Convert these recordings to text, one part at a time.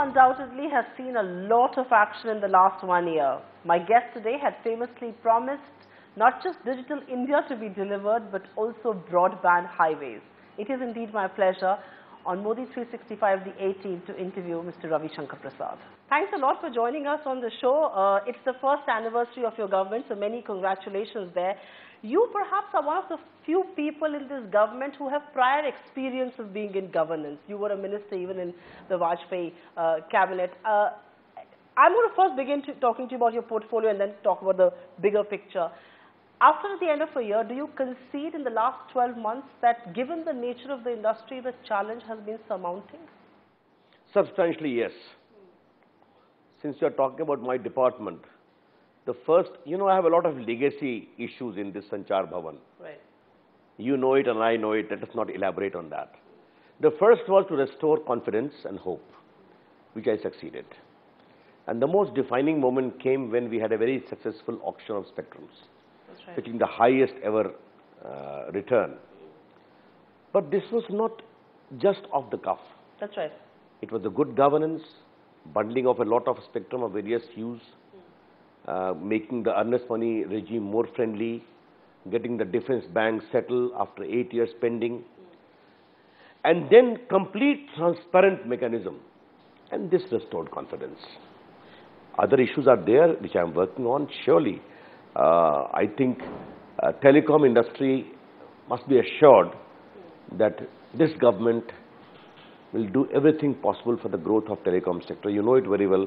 undoubtedly has seen a lot of action in the last 1 year. My guest today had famously promised not just digital India to be delivered, but also broadband highways. It is indeed my pleasure on Modi 365, the 18th, to interview Mr. Ravi Shankar Prasad. Thanks a lot for joining us on the show. It's the first anniversary of your government, so many congratulations there. You perhaps are one of the few people in this government who have prior experience of being in governance. You were a minister even in the Vijay cabinet. I'm going to first begin talking to you about your portfolio and then talk about the bigger picture. After the end of a year, do you concede in the last 12 months that given the nature of the industry, the challenge has been surmounting? Substantially, yes. Since you are talking about my department, the first, I have a lot of legacy issues in this Sanchar Bhavan. Right. You know it and I know it. Let us not elaborate on that. The first was to restore confidence and hope, which I succeeded. And the most defining moment came when we had a very successful auction of spectrums, right, fetching the highest ever return. But this was not just off the cuff. That's right. It was the good governance, bundling of a lot of spectrum of various hues, making the earnest money regime more friendly, getting the defense bank settled after 8 years pending, and then complete transparent mechanism. And this restored confidence. Other issues are there which I am working on, surely. I think telecom industry must be assured that this government will do everything possible for the growth of telecom sector. You know it very well.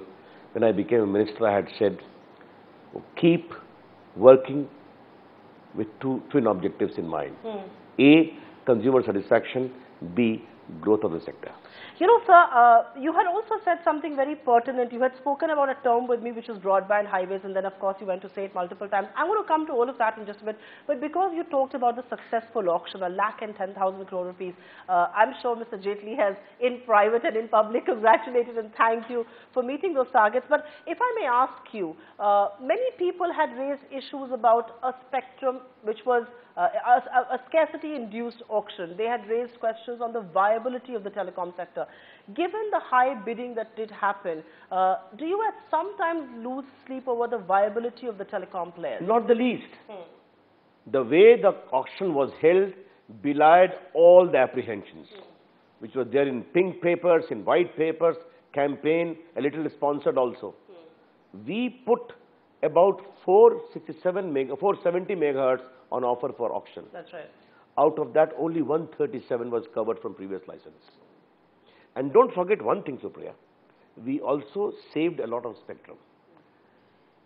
When I became a minister, I had said, keep working with twin objectives in mind. A, consumer satisfaction. B, growth of the sector. You know, sir, you had also said something very pertinent. You had spoken about a term with me which was broadband highways, and then of course you went to say it multiple times. I'm going to come to all of that in just a bit. But because you talked about the successful auction, 1,10,000 crore rupees, I'm sure Mr. Jaitley has in private and in public congratulated and thanked you for meeting those targets. But if I may ask you, many people had raised issues about a spectrum which was a scarcity-induced auction. They had raised questions on the viability of the telecom sector. Given the high bidding that did happen, do you at sometimes lose sleep over the viability of the telecom players? Not the least. The way the auction was held belied all the apprehensions, which were there in pink papers, in white papers, campaign, a little sponsored also. We put about 470 megahertz on offer for auction. That's right. Out of that, only 137 was covered from previous license. And don't forget one thing, Supriya. We also saved a lot of spectrum.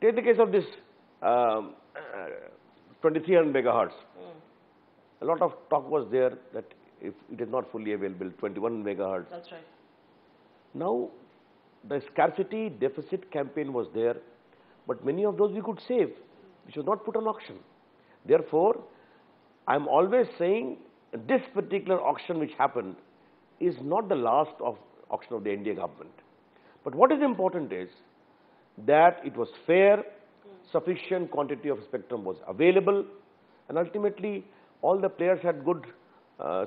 Take the case of this 2300 megahertz. A lot of talk was there that if it is not fully available, 21 megahertz. That's right. Now, the scarcity deficit campaign was there, but many of those we could save, which was not put on auction. Therefore, I'm always saying this particular auction which happened is not the last auction of the NDA government. But what is important is that it was fair, sufficient quantity of spectrum was available, and ultimately all the players had good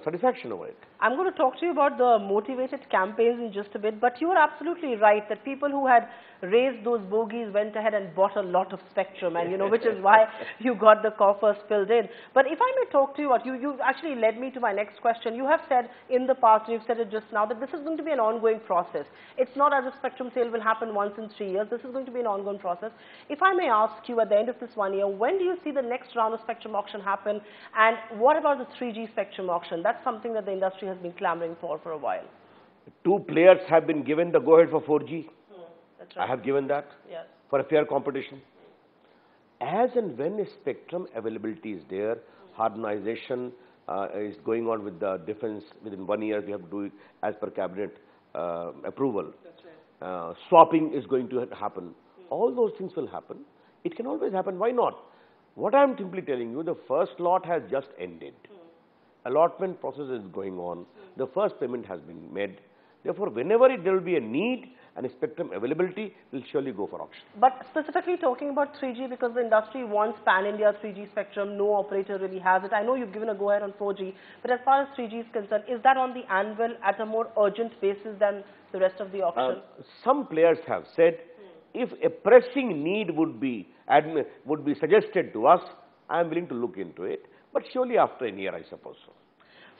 satisfaction over it. I'm going to talk to you about the motivated campaigns in just a bit, but you are absolutely right that people who had raised those bogeys went ahead and bought a lot of spectrum, and which is why you got the coffers filled in. But if I may talk to you about, you actually led me to my next question. You have said in the past, and you've said it just now, that this is going to be an ongoing process. It's not as if spectrum sale will happen once in 3 years. This is going to be an ongoing process. If I may ask you, at the end of this 1 year, when do you see the next round of spectrum auction happen, and what about the 3G spectrum auction? That's something that the industry has been clamoring for a while. 2 players have been given the go-ahead for 4G. That's right. I have given that for a fair competition. As and when a spectrum availability is there, harmonization is going on with the defense. Within 1 year, we have to do it as per cabinet approval. That's right. Swapping is going to happen. All those things will happen. It can always happen. Why not? What I am simply telling you, the first lot has just ended. Allotment process is going on. The first payment has been made. Therefore, whenever there will be a need, and spectrum availability will surely go for auction. But specifically talking about 3G, because the industry wants pan-India 3G spectrum, no operator really has it. I know you've given a go-ahead on 4G, but as far as 3G is concerned, is that on the anvil at a more urgent basis than the rest of the auction? Some players have said, if a pressing need would be suggested to us, I am willing to look into it, but surely after a year, I suppose so.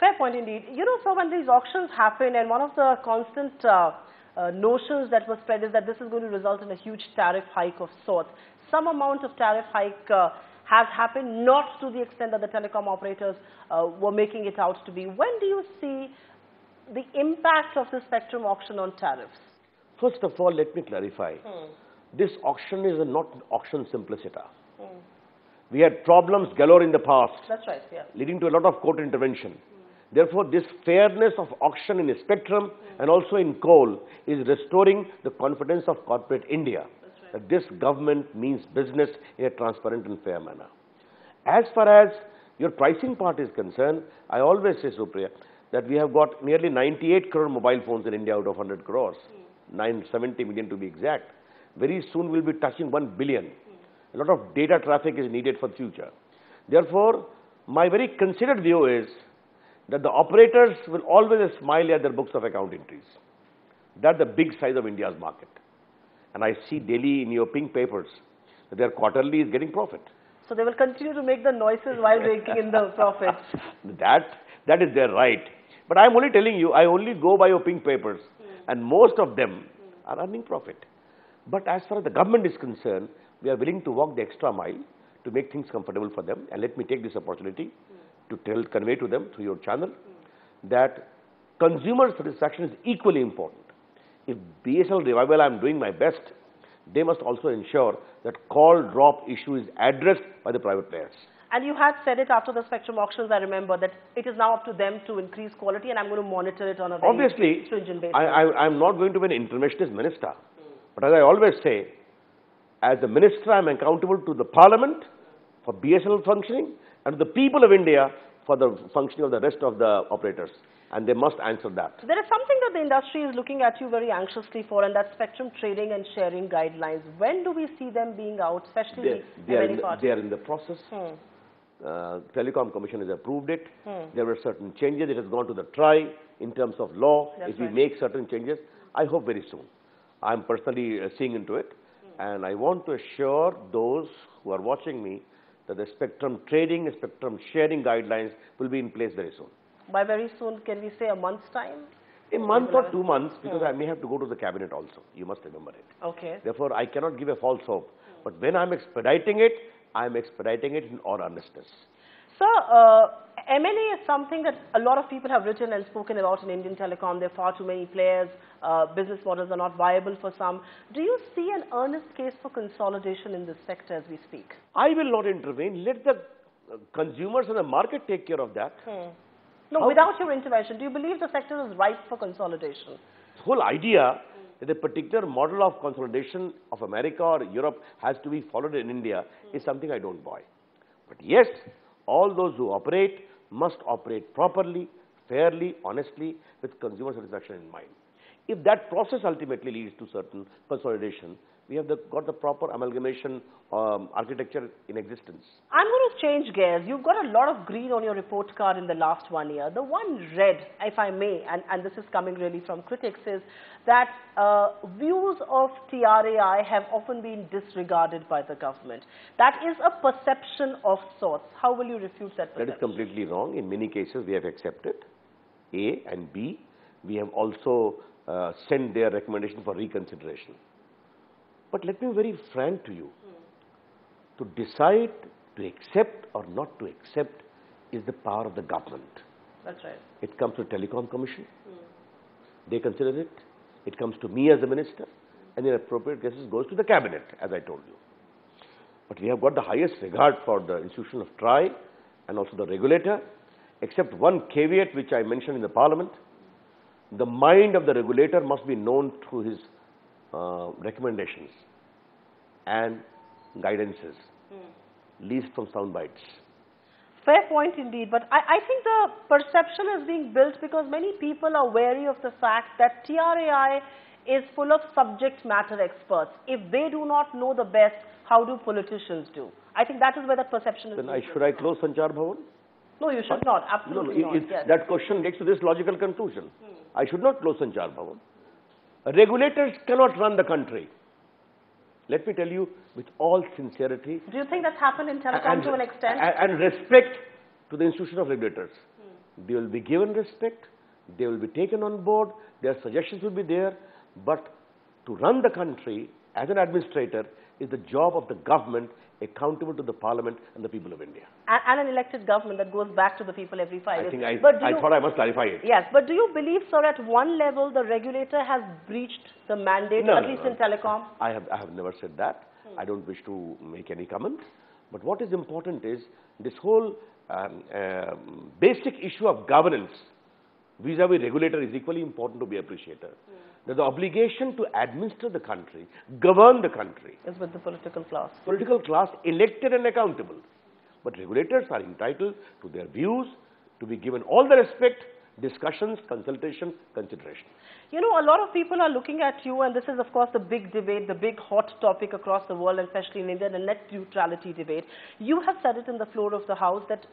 Fair point indeed. You know, so when these auctions happen, and one of the constant notions that was spread is that this is going to result in a huge tariff hike of sorts. Some amount of tariff hike has happened, not to the extent that the telecom operators were making it out to be. When do you see the impact of the spectrum auction on tariffs? First of all, let me clarify. This auction is not auction simpliciter. We had problems galore in the past. That's right, yeah. Leading to a lot of court intervention. Therefore, this fairness of auction in spectrum and also in coal is restoring the confidence of corporate India. Right. That this government means business in a transparent and fair manner. As far as your pricing part is concerned, I always say, Supriya, that we have got nearly 98 crore mobile phones in India out of 100 crores, 970 million to be exact. Very soon we'll be touching 1 billion. A lot of data traffic is needed for the future. Therefore, my very considered view is that the operators will always smile at their books of account entries. That's the big size of India's market. And I see daily in your pink papers that their quarterly is getting profit. So they will continue to make the noises while raking in the profits. That is their right. But I'm only telling you, I only go by your pink papers, and most of them are earning profit. But as far as the government is concerned, we are willing to walk the extra mile to make things comfortable for them. And let me take this opportunity to convey to them through your channel that consumer satisfaction is equally important. If BSL revival, I am doing my best, they must also ensure that call drop issue is addressed by the private players. And you had said it after the spectrum auctions, I remember, that it is now up to them to increase quality, and I'm going to monitor it on a very stringent basis. I'm not going to be an interventionist minister. But as I always say, as a minister, I'm accountable to the parliament for BSL functioning and to the people of India for the functioning of the rest of the operators. And they must answer that. There is something that the industry is looking at you very anxiously for, and that's spectrum trading and sharing guidelines. When do we see them being out, especially they are in the process. Telecom Commission has approved it. There were certain changes. It has gone to the TRAI in terms of law. If we make certain changes, I hope very soon. I'm personally seeing into it. And I want to assure those who are watching me that the spectrum trading and spectrum sharing guidelines will be in place very soon. By very soon, can we say a month's time? A month or 2 months, because I may have to go to the cabinet also. You must remember it. Okay. Therefore, I cannot give a false hope. But when I'm expediting it in all earnestness. Sir, M&A is something that a lot of people have written and spoken about in Indian telecom. There are far too many players. Business models are not viable for some. Do you see an earnest case for consolidation in this sector as we speak? I will not intervene. Let the consumers and the market take care of that. No, without your intervention, do you believe the sector is ripe for consolidation? The whole idea that a particular model of consolidation of America or Europe has to be followed in India is something I don't buy. But yes, all those who operate must operate properly, fairly, honestly, with consumer satisfaction in mind. If that process ultimately leads to certain consolidation, we have got the proper amalgamation architecture in existence. I'm going to change gears. You've got a lot of green on your report card in the last 1 year. The one red, if I may, and this is coming really from critics, is that views of TRAI have often been disregarded by the government. That is a perception of sorts. How will you refute that perception? That is completely wrong. In many cases, we have accepted A and B. We have also sent their recommendation for reconsideration. But let me be very frank to you. To decide to accept or not to accept is the power of the government. That's right. It comes to Telecom Commission. They consider it. It comes to me as a minister. And in appropriate cases goes to the cabinet, as I told you. But we have got the highest regard for the institution of TRAI and also the regulator, except one caveat which I mentioned in the parliament. The mind of the regulator must be known through his recommendations and guidances, least from sound bites. Fair point indeed, but I think the perception is being built because many people are wary of the fact that TRAI is full of subject matter experts. If they do not know the best, how do politicians do? I think that is where that perception is. Then should I close Sanchar Bhavan? No, you should not. Absolutely not. Yes. That question leads to this logical conclusion. I should not close Sanchar Bhavan. Regulators cannot run the country. Let me tell you with all sincerity. Do you think that's happened in Telecom to an extent? And respect to the institution of regulators. They will be given respect. They will be taken on board. Their suggestions will be there. But to run the country as an administrator is the job of the government, accountable to the parliament and the people of India. And an elected government that goes back to the people every 5 years. I thought I must clarify it. Yes, but do you believe, sir, at one level the regulator has breached the mandate, at least in Telecom? I have never said that. I don't wish to make any comments. But what is important is this whole basic issue of governance vis-a-vis regulator is equally important to be appreciated. That the obligation to administer the country, govern the country, is with the political class. Political class elected and accountable. But regulators are entitled to their views, to be given all the respect, discussions, consultation, consideration. You know, a lot of people are looking at you, and this is, of course, the big debate, the big hot topic across the world, and especially in India, the net neutrality debate. You have said it in the floor of the House that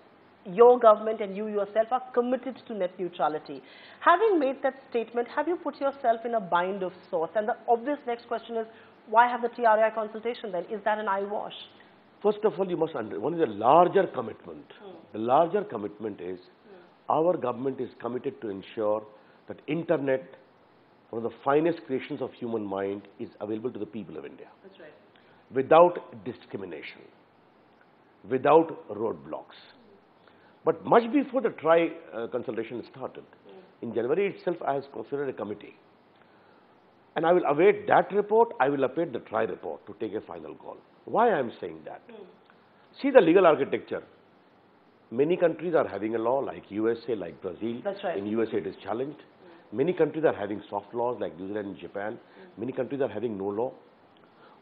your government and you yourself are committed to net neutrality. Having made that statement, have you put yourself in a bind of sorts? And the obvious next question is, why have the TRAI consultation then? Is that an eyewash? First of all, you must understand, one is a larger commitment. The larger commitment is, our government is committed to ensure that internet, one of the finest creations of human mind, is available to the people of India. That's right. Without discrimination, without roadblocks. But much before the TRAI consultation started, in January itself, I have considered a committee. And I will await that report, I will await the TRAI report to take a final call. Why I am saying that? See the legal architecture. Many countries are having a law like USA, like Brazil. That's right. In USA it is challenged. Many countries are having soft laws like New Zealand and Japan. Many countries are having no law.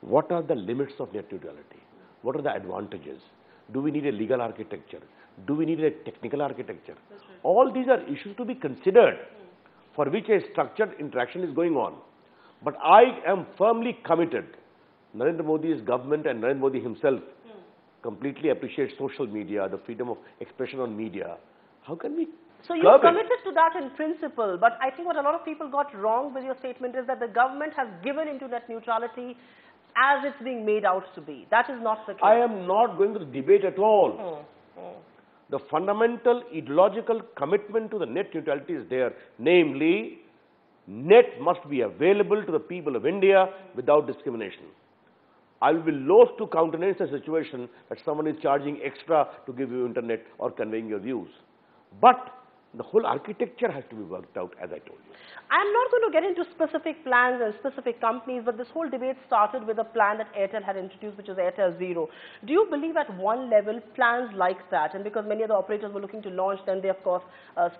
What are the limits of net neutrality? What are the advantages? Do we need a legal architecture? Do we need a technical architecture? Right. All these are issues to be considered for which a structured interaction is going on. But I am firmly committed. Narendra Modi's government and Narendra Modi himself completely appreciate social media, the freedom of expression on media. How can we So you're committed to that in principle, but I think what a lot of people got wrong with your statement is that the government has given into net neutrality as it's being made out to be. That is not the case. I am not going to the debate at all. The fundamental ideological commitment to the net neutrality is there. Namely, net must be available to the people of India without discrimination. I will be loath to countenance a situation that someone is charging extra to give you internet or conveying your views. But the whole architecture has to be worked out, as I told you. I'm not going to get into specific plans and specific companies, but this whole debate started with a plan that Airtel had introduced, which is Airtel Zero. Do you believe at one level plans like that, and because many of the operators were looking to launch, then they of course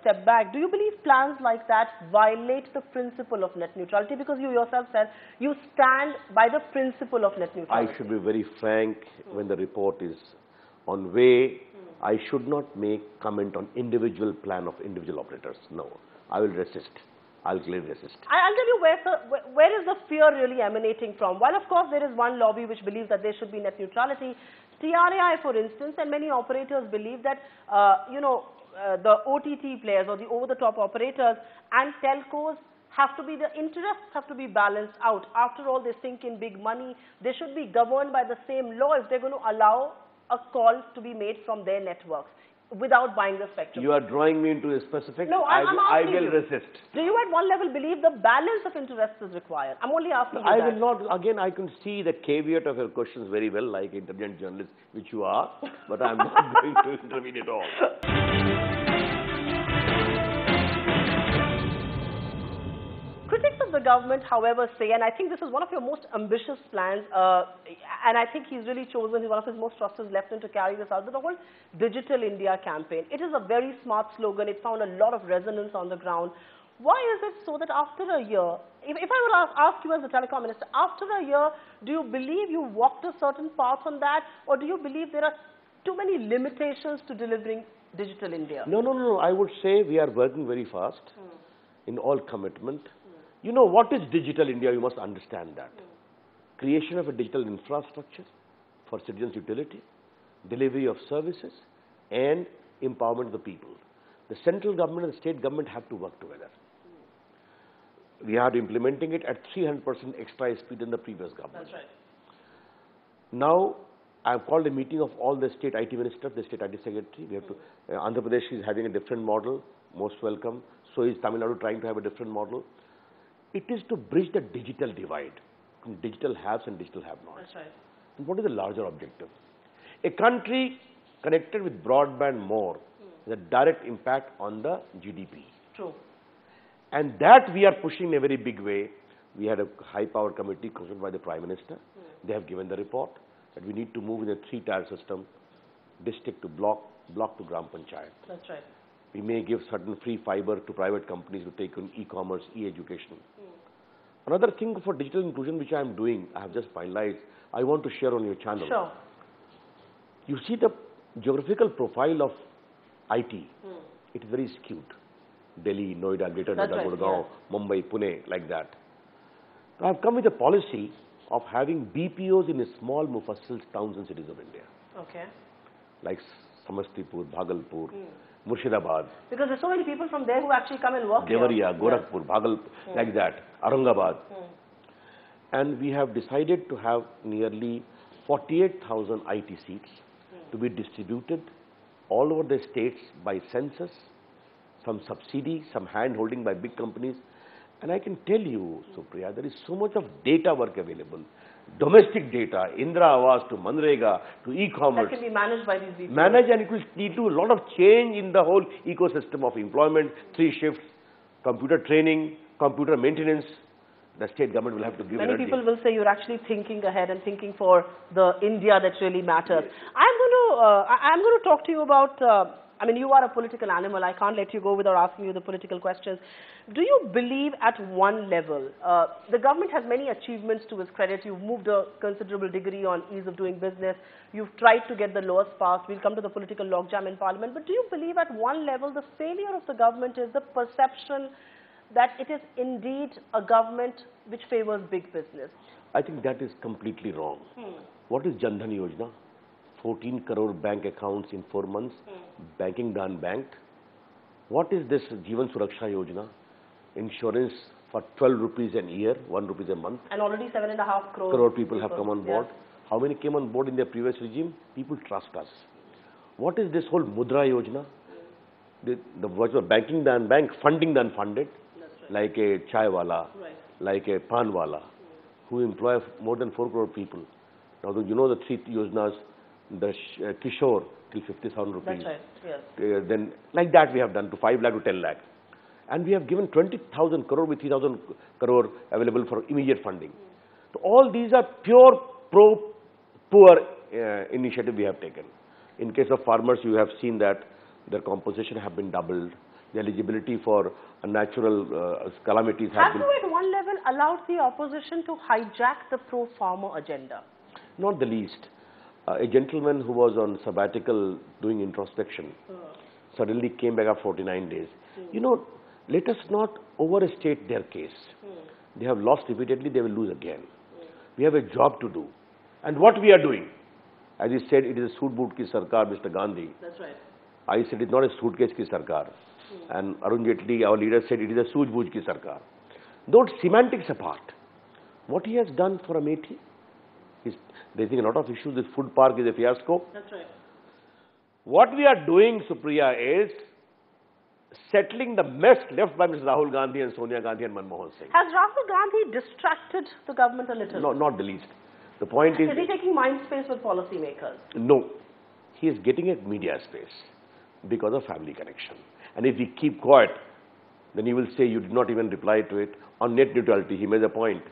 stepped back, do you believe plans like that violate the principle of net neutrality? Because you yourself said you stand by the principle of net neutrality. I should be very frank when the report is on way. I should not make comment on individual plan of individual operators. No, I will resist. I'll clearly resist. I'll tell you where is the fear really emanating from? While of course there is one lobby which believes that there should be net neutrality, TRAI for instance and many operators believe that the OTT players or the over-the-top operators and telcos have to be, the interests have to be balanced out. After all, they sink in big money. They should be governed by the same law if they're going to allow a call to be made from their networks without buying the spectrum. You are drawing me into a specific. No, I will resist. Do you at one level believe the balance of interests is required? I'm only asking you I that. will not. Again, I can see the caveat of your questions very well, like intelligent journalist, which you are, but I'm not going to intervene at all. Critics of the government, however, say, and I think this is one of your most ambitious plans, and I think he's really chosen one of his most trusted lieutenants to carry this out, the whole Digital India campaign. It is a very smart slogan. It found a lot of resonance on the ground. Why is it so that after a year, if I were to ask you as the telecom minister, after a year, do you believe you walked a certain path on that, or do you believe there are too many limitations to delivering Digital India? No. I would say we are working very fast in all commitment. You know what is digital India? You must understand that. Creation of a digital infrastructure for citizens' utility, delivery of services, and empowerment of the people. The central government and the state government have to work together. We are implementing it at 300% extra speed than the previous government. That's right. Now, I have called a meeting of all the state IT ministers, the state IT secretary. We have to. Andhra Pradesh is having a different model. Most welcome. So is Tamil Nadu trying to have a different model. It is to bridge the digital divide between digital haves and digital have-nots. That's right. And what is the larger objective? A country connected with broadband more has a direct impact on the GDP. True. And that we are pushing in a very big way. We had a high-power committee constituted by the Prime Minister. They have given the report that we need to move in a three-tier system, district to block, block to Gram Panchayat. That's right. We may give certain free fiber to private companies to take on e-commerce, e-education. Another thing for digital inclusion which I am doing, I have just finalized, I want to share on your channel. Sure. You see the geographical profile of IT. It is very skewed. Delhi, Noida, Greater That's Noida, right, Gurgaon, Mumbai, Pune, like that. I have come with a policy of having BPOs in small mufassil towns and cities of India. Okay. Like Samastipur, Bhagalpur, Murshidabad, Because there's so many people from there who actually come and work Devariya, here. Gorakhpur, Bhagalpur, like that, Aurangabad. And we have decided to have nearly 48,000 IT seats to be distributed all over the states by census, some subsidy, some hand-holding by big companies. And I can tell you, Supriya, there is so much of data work available. Domestic data, Indra Awas to Manrega to e-commerce. That can be managed by these people. Manage, and it will lead to a lot of change in the whole ecosystem of employment, 3 shifts, computer training, computer maintenance. The state government will have to give Many energy. people will say you're actually thinking ahead and thinking for the India that really matters. I'm going to talk to you about, I mean, you are a political animal. I can't let you go without asking you the political questions. Do you believe at one level, the government has many achievements to its credit. You've moved a considerable degree on ease of doing business. You've tried to get the laws passed. We'll come to the political logjam in Parliament. But do you believe at one level the failure of the government is the perception that it is indeed a government which favors big business? I think that is completely wrong. What is Jan Dhan Yojana? 14 crore bank accounts in 4 months, banking done banked. What is this Jeevan Suraksha Yojana? Insurance for 12 rupees a year, 1 rupees a month. And already 7.5 crore people have come on board. Yes. How many came on board in their previous regime? People trust us. What is this whole Mudra Yojana? The virtual banking the unbanked, funding the unfunded, like a chai wala, like a pan wala, who employ more than 4 crore people. Now, you know the 3 yojanas, the Kishore till 50,000 rupees. That's right, yes. Then, like that we have done to 5 lakh to 10 lakh. And we have given 20,000 crore with 3,000 crore available for immediate funding. So all these are pure pro-poor initiative we have taken. In case of farmers, you have seen that their compensation have been doubled. The eligibility for natural calamities have been... Have you at one level allowed the opposition to hijack the pro-farmer agenda? Not the least. A gentleman who was on sabbatical doing introspection suddenly came back after 49 days. You know, let us not overstate their case. They have lost repeatedly, they will lose again. We have a job to do. And what we are doing? As he said, it is a suit boot ki sarkar, Mr. Gandhi. That's right. I said it is not a suitcase ki sarkar. And Arun Jaitley, our leader, said it is a suit boot ki sarkar. Those semantics apart, what he has done for Amethi, is raising a lot of issues. This food park is a fiasco. That's right. What we are doing, Supriya, is settling the mess left by Mr. Rahul Gandhi and Sonia Gandhi and Manmohan Singh. Has Rahul Gandhi distracted the government a little? No, not the least. The point is... Is he taking mind space with policymakers? No. He is getting a media space because of family connection. And if we keep quiet, then he will say you did not even reply to it. On net neutrality, he made a point.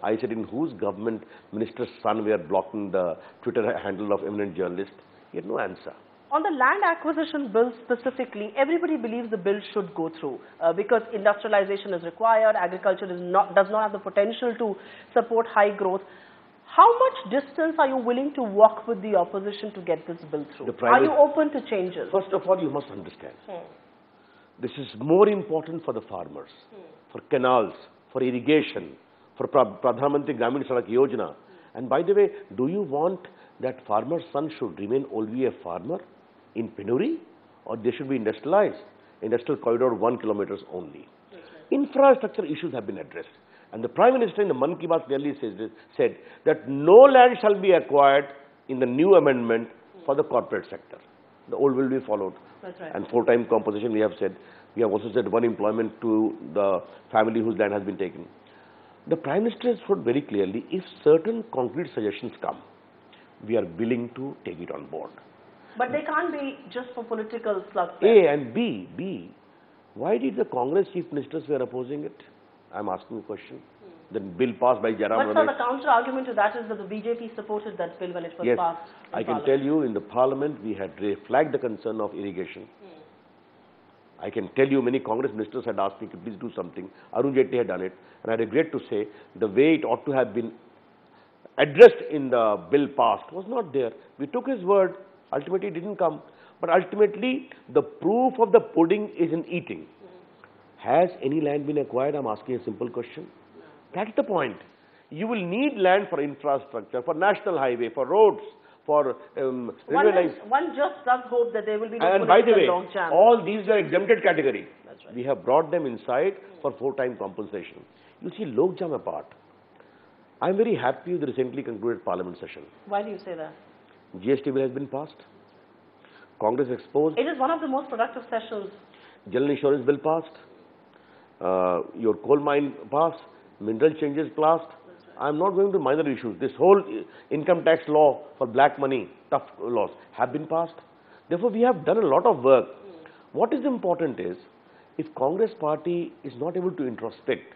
I said, in whose government minister's son we are blocking the Twitter handle of eminent journalist? He had no answer. On the land acquisition bill specifically, everybody believes the bill should go through because industrialization is required, agriculture does not have the potential to support high growth. How much distance are you willing to walk with the opposition to get this bill through? Are you open to changes? First of all, you must understand. This is more important for the farmers, for canals, for irrigation, for Pradhan Mantri Gramin Sadak Yojana. And by the way, do you want that farmer's son should remain only a farmer in penury, or they should be industrialized? Industrial corridor 1 kilometers only. Infrastructure issues have been addressed. And the Prime Minister in the Mann Ki Baat clearly said that no land shall be acquired in the new amendment for the corporate sector. The old will be followed. That's right. And 4-time compensation we have said. We have also said one employment to the family whose land has been taken. The Prime Minister has said very clearly, if certain concrete suggestions come, we are willing to take it on board. But they can't be just for political slugfest. A and B. Why did the Congress chief ministers were opposing it? I'm asking a question. The bill passed by Jairam Ramesh. But the counter argument to that is that the BJP supported that bill when it was passed. I can tell you in the Parliament we had flagged the concern of irrigation. I can tell you many Congress ministers had asked me to please do something. Arun Jaitley had done it, and I regret to say the way it ought to have been addressed in the bill passed was not there. We took his word. Ultimately, it didn't come. But ultimately, the proof of the pudding is in eating. Has any land been acquired? I'm asking a simple question. That's the point. You will need land for infrastructure, for national highway, for roads, for railway lines. One just does hope that there will be no And by the way, long chance. all these are exempted category. That's right. We have brought them inside for 4-time compensation. You see, Lok Jam apart. I'm very happy with the recently concluded Parliament session. Why do you say that? GST bill has been passed. Congress exposed. It is one of the most productive sessions. General insurance bill passed. Your coal mine passed. Mineral changes passed. I'm not going to minor issues. This whole income tax law for black money, tough laws, have been passed. Therefore, we have done a lot of work. What is important is, if Congress party is not able to introspect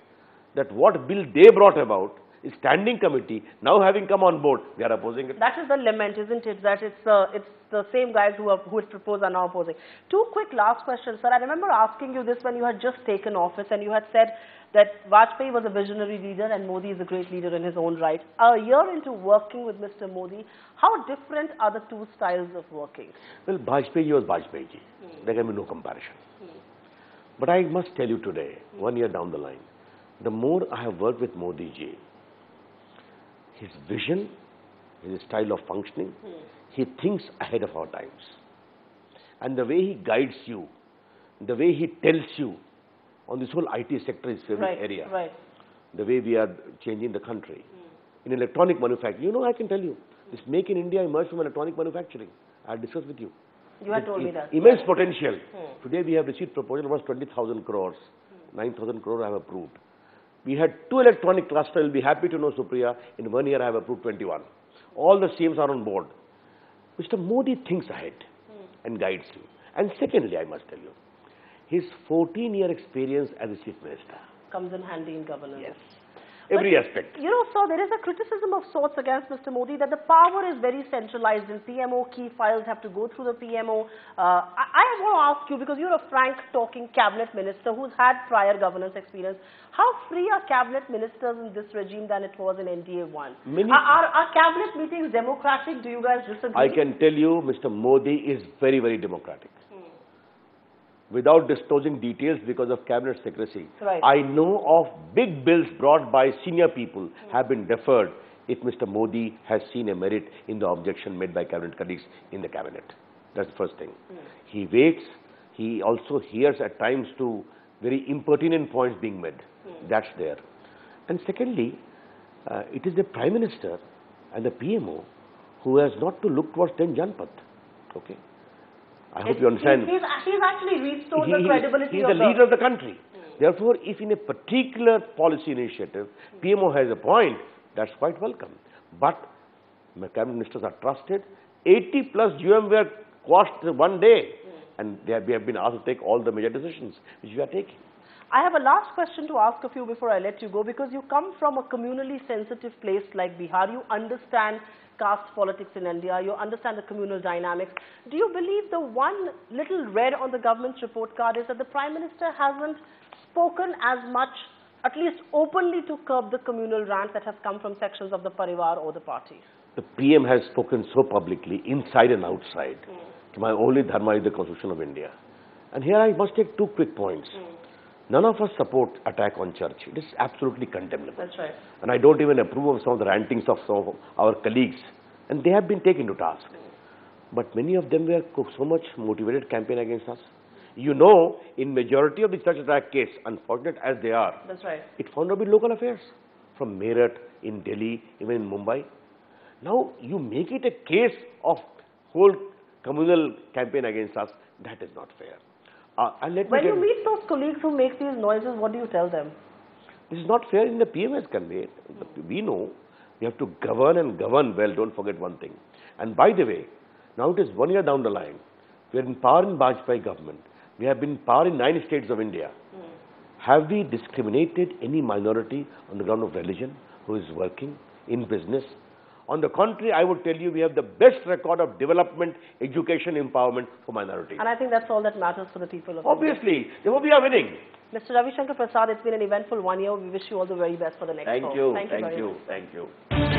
that what bill they brought about, is standing committee, now having come on board, they are opposing it. That is the lament, isn't it? That it's the same guys who had proposed are now opposing. Two quick last questions, sir. I remember asking you this when you had just taken office, and you had said that Vajpayee was a visionary leader and Modi is a great leader in his own right. A year into working with Mr. Modi, how different are the two styles of working? Well, Vajpayee was Vajpayee. There can be no comparison. But I must tell you today, 1 year down the line, the more I have worked with Modi ji, his vision, his style of functioning, he thinks ahead of our times. And the way he guides you, the way he tells you on this whole IT sector is favorite area. Right. The way we are changing the country. In electronic manufacturing, you know, I can tell you, this Make in India emerged from electronic manufacturing. I had discussed with you. You had told me that. Immense potential. Today we have received proposal worth 20,000 crores. 9,000 crores I have approved. We had 2 electronic clusters. You'll be happy to know, Supriya, in 1 year I have approved 21. All the CMs are on board. Mr. Modi thinks ahead and guides you. And secondly, I must tell you, his 14-year experience as a chief minister comes in handy in governance. Yes. Every aspect. You know, sir, there is a criticism of sorts against Mr. Modi that the power is very centralized in PMO. Key files have to go through the PMO. I want to ask you, because you're a frank talking cabinet minister who's had prior governance experience, how free are cabinet ministers in this regime than it was in NDA 1? Are cabinet meetings democratic? Do you guys disagree? I can tell you Mr. Modi is very, very democratic. Without disclosing details because of cabinet secrecy. Right. I know of big bills brought by senior people have been deferred if Mr. Modi has seen a merit in the objection made by cabinet colleagues in the cabinet. That's the first thing. He waits. He also hears at times to very impertinent points being made. That's there. And secondly, it is the Prime Minister and the PMO who has not to look towards 10 Janpat. Okay. I hope you understand. He's actually restored the credibility He's the leader of the country. Therefore, if in a particular policy initiative, PMO has a point, that's quite welcome. But my cabinet ministers are trusted. 80 plus GM were quashed one day. And we have been asked to take all the major decisions which we are taking. I have a last question to ask of you before I let you go, because you come from a communally sensitive place like Bihar. You understand caste politics in India. You understand the communal dynamics. Do you believe the one little red on the government's report card is that the Prime Minister hasn't spoken as much, at least openly, to curb the communal rants that have come from sections of the Parivar or the party? The PM has spoken so publicly, inside and outside. My only dharma is the Constitution of India. And here I must take 2 quick points. None of us support attack on church. It is absolutely condemnable. That's right. And I don't even approve of some of the rantings of some of our colleagues. And they have been taken to task. But many of them were so much motivated campaign against us. You know, in majority of the church attack case, unfortunate as they are, that's right, it found out to be local affairs. From Meerut, in Delhi, even in Mumbai. Now, you make it a case of whole communal campaign against us. That is not fair. And when you meet those colleagues who make these noises, what do you tell them? This is not fair in the PMS convey. We know we have to govern and govern well. Don't forget one thing. And by the way, now it is 1 year down the line. We are in power in Vajpayee government. We have been in power in 9 states of India. Have we discriminated any minority on the ground of religion who is working in business? On the contrary, I would tell you we have the best record of development, education, empowerment for minorities. And I think that's all that matters for the people of Obviously, therefore we are winning. Mr. Ravi Shankar Prasad, it's been an eventful 1 year. We wish you all the very best for the next Thank call. you. Thank you. Thank you.